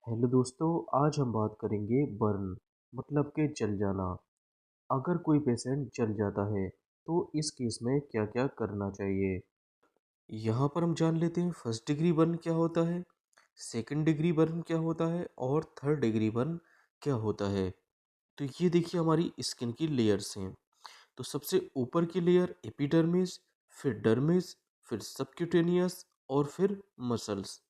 Hello दोस्तों, आज हम बात करेंगे बर्न मतलब के जल जाना। अगर कोई पेशेंट जल जाता है तो इस केस में क्या-क्या करना चाहिए। यहाँ पर हम जान लेते हैं फर्स्ट डिग्री बर्न क्या होता है, सेकंड डिग्री बर्न क्या होता है और थर्ड डिग्री बर्न क्या होता है। तो ये देखिए हमारी स्किन की लेयर्स हैं। तो सबसे ऊपर की लेयर एपिडर्मिस, फिर डर्मिस, फिर सबक्यूटेनियस और फिर मसल्स।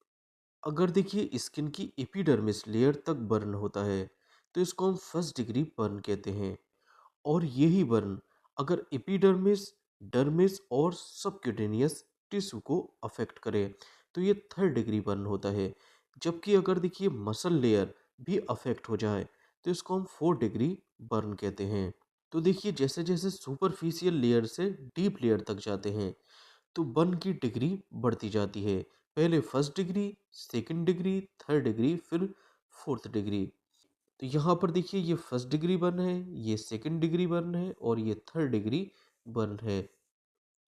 अगर देखिए स्किन की एपिडर्मिस लेयर तक बर्न होता है तो इसको हम फर्स्ट डिग्री बर्न कहते हैं। और यही बर्न अगर एपिडर्मिस, डर्मिस और सबक्यूटेनियस टिश्यू को अफेक्ट करे तो ये थर्ड डिग्री बर्न होता है। जबकि अगर देखिए मसल लेयर भी अफेक्ट हो जाए तो इसको हम फोर्थ डिग्री बर्न कहते हैं। तो देखिए जैसे जैसे सुपरफिशियल लेयर से डीप लेयर तक जाते हैं तो बर्न की डिग्री बढ़ती जाती है। पहले first degree, second degree, third degree, फिर फोर्थ डिग्री। तो यहाँ पर देखिए ये फर्स्ट डिग्री बर्न है, ये सेकंड डिग्री बर्न है और ये थर्ड डिग्री बर्न है।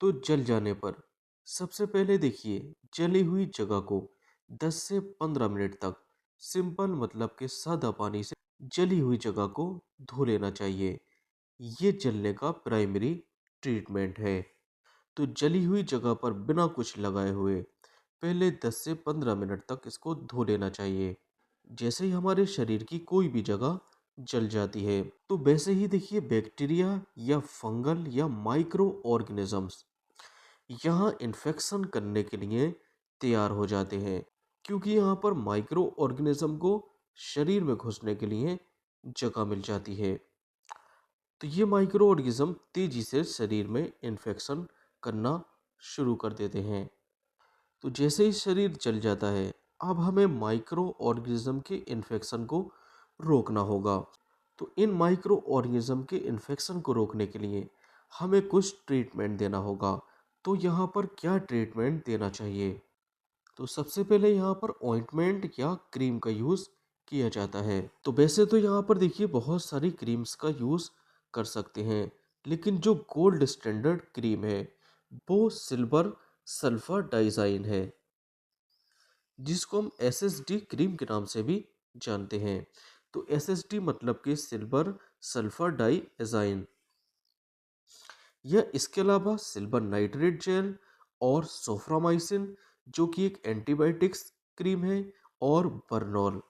तो जल जाने पर सबसे पहले देखिए जली हुई जगह को 10 से 15 मिनट तक सिंपल मतलब के सादा पानी से जली हुई जगह को धो लेना चाहिए। ये जलने का प्राइमरी ट्रीटमेंट है। तो जली हुई जगह पर बिना कुछ लगाए हुए पहले 10 से 15 मिनट तक इसको धो लेना चाहिए। जैसे ही हमारे शरीर की कोई भी जगह जल जाती है तो वैसे ही देखिए बैक्टीरिया या फंगल या माइक्रो ऑर्गेनिजम्स यहाँ इन्फेक्शन करने के लिए तैयार हो जाते हैं, क्योंकि यहाँ पर माइक्रो ऑर्गेनिज्म को शरीर में घुसने के लिए जगह मिल जाती है। तो ये माइक्रो ऑर्गेनिज्म तेजी से शरीर में इन्फेक्शन करना शुरू कर देते हैं। तो जैसे ही शरीर जल जाता है अब हमें माइक्रो ऑर्गेनिज्म के इन्फेक्शन को रोकना होगा। तो इन माइक्रो ऑर्गेनिज्म के इन्फेक्शन को रोकने के लिए हमें कुछ ट्रीटमेंट देना होगा। तो यहाँ पर क्या ट्रीटमेंट देना चाहिए? तो सबसे पहले यहाँ पर ऑइंटमेंट या क्रीम का यूज़ किया जाता है। तो वैसे तो यहाँ पर देखिए बहुत सारी क्रीम्स का यूज़ कर सकते हैं, लेकिन जो गोल्ड स्टैंडर्ड क्रीम है वो सिल्वर सल्फर डाइजाइन है, जिसको हम एसएसडी क्रीम के नाम से भी जानते हैं। तो एसएसडी मतलब कि सिल्वर सल्फर डाइजाइन। यह इसके अलावा सिल्वर नाइट्रेट जेल और सोफ्रामाइसिन जो कि एक एंटीबायोटिक्स क्रीम है, और बर्नॉल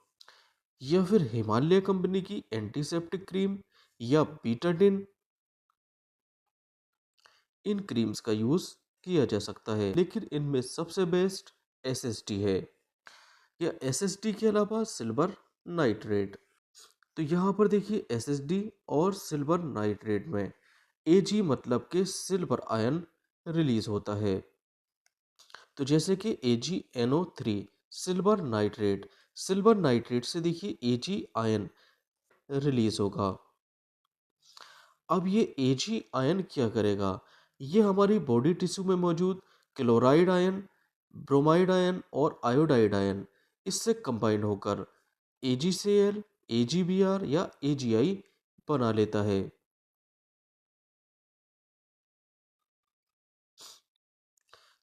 या फिर हिमालय कंपनी की एंटीसेप्टिक क्रीम या बीटाडिन, इन क्रीम्स का यूज किया जा सकता है। लेकिन इनमें सबसे बेस्ट एसएसडी है, या एसएसडी के अलावा सिल्वर नाइट्रेट। तो यहाँ पर देखिए एसएसडी और सिल्वर नाइट्रेट में एजी मतलब के सिल्वर आयन रिलीज होता है। तो जैसे कि AgNO3 सिल्वर नाइट्रेट से देखिए एजी आयन रिलीज होगा। अब ये एजी आयन क्या करेगा? ये हमारी बॉडी टिश्यू में मौजूद क्लोराइड आयन, ब्रोमाइड आयन और आयोडाइड आयन इससे कंबाइन होकर AgCl, AgBr या AgI बना लेता है।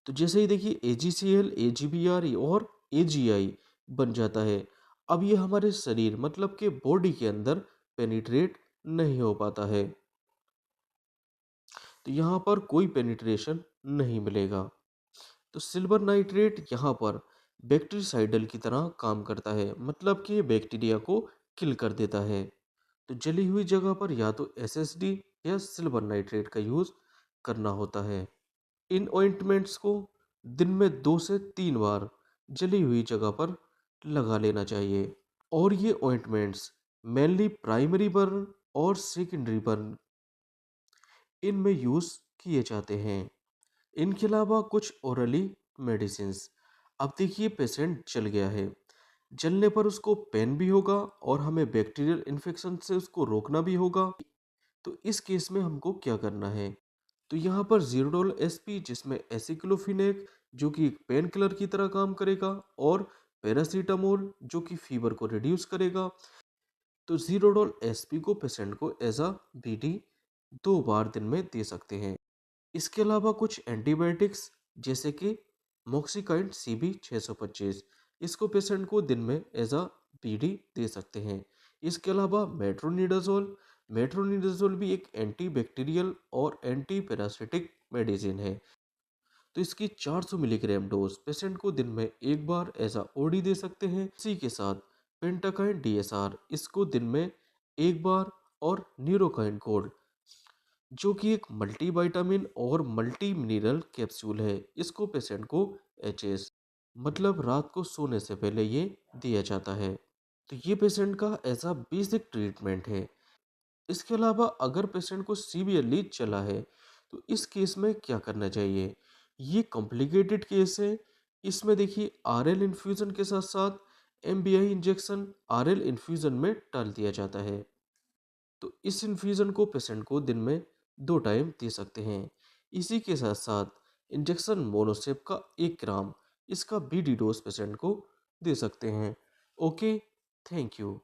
तो जैसे ही देखिए AgCl, AgBr और AgI बन जाता है, अब ये हमारे शरीर मतलब के बॉडी के अंदर पेनिट्रेट नहीं हो पाता है। तो यहाँ पर कोई पेनिट्रेशन नहीं मिलेगा। तो सिल्वर नाइट्रेट यहाँ पर बैक्टीरिसाइडल की तरह काम करता है, मतलब कि ये बैक्टीरिया को किल कर देता है। तो जली हुई जगह पर या तो एसएसडी या सिल्वर नाइट्रेट का यूज करना होता है। इन ऑइंटमेंट्स को दिन में 2 से 3 बार जली हुई जगह पर लगा लेना चाहिए। और ये ऑइंटमेंट्स मेनली प्राइमरी बर्न और सेकेंडरी बर्न इनमें यूज किए जाते हैं। इनके अलावा कुछ ओरली मेडिसिन्स। अब देखिए पेशेंट जल गया है, जलने पर उसको पेन भी होगा और हमें बैक्टीरियल इन्फेक्शन से उसको रोकना भी होगा। तो इस केस में हमको क्या करना है? तो यहाँ पर जीरोडोल एसपी जिसमें एसिक्लोफिनेक जो कि एक पेन किलर की तरह काम करेगा, और पैरासीटामोल जो कि फीवर को रिड्यूस करेगा। तो जीरोडोल एसपी को पेशेंट को एज अ बीडी 2 बार दिन में दे सकते हैं। इसके अलावा कुछ एंटीबायोटिक्स जैसे कि मोक्सिकाइंड CB 625 इसको पेशेंट को दिन में एज अ पीडी दे सकते हैं। इसके अलावा मेट्रोनिडाजोल भी एक एंटीबैक्टीरियल और एंटी पैरासिटिक मेडिसिन है। तो इसकी 400 मिलीग्राम डोज पेशेंट को दिन में एक बार ऐसा ओडी दे सकते हैं। इसी के साथ पेंटाकाइन डीएसआर इसको दिन में एक बार, और न्यूरोकाइन गोल्ड जो कि एक मल्टीविटामिन और मल्टी मिनरल कैप्सूल है, इसको पेशेंट को एचएस मतलब रात को सोने से पहले ये दिया जाता है। तो ये पेशेंट का ऐसा बेसिक ट्रीटमेंट है। इसके अलावा अगर पेशेंट को सीवियरली चला है तो इस केस में क्या करना चाहिए? ये कॉम्प्लिकेटेड केस है। इसमें देखिए आरएल इन्फ्यूजन के साथ साथ एमबीआई इंजेक्शन आरएल इन्फ्यूजन में डाल दिया जाता है। तो इस इन्फ्यूजन को पेशेंट को दिन में 2 टाइम दे सकते हैं। इसी के साथ साथ इंजेक्शन मोनोसेप का 1 ग्राम इसका बीडी डोज पेशेंट को दे सकते हैं। Okay, thank you.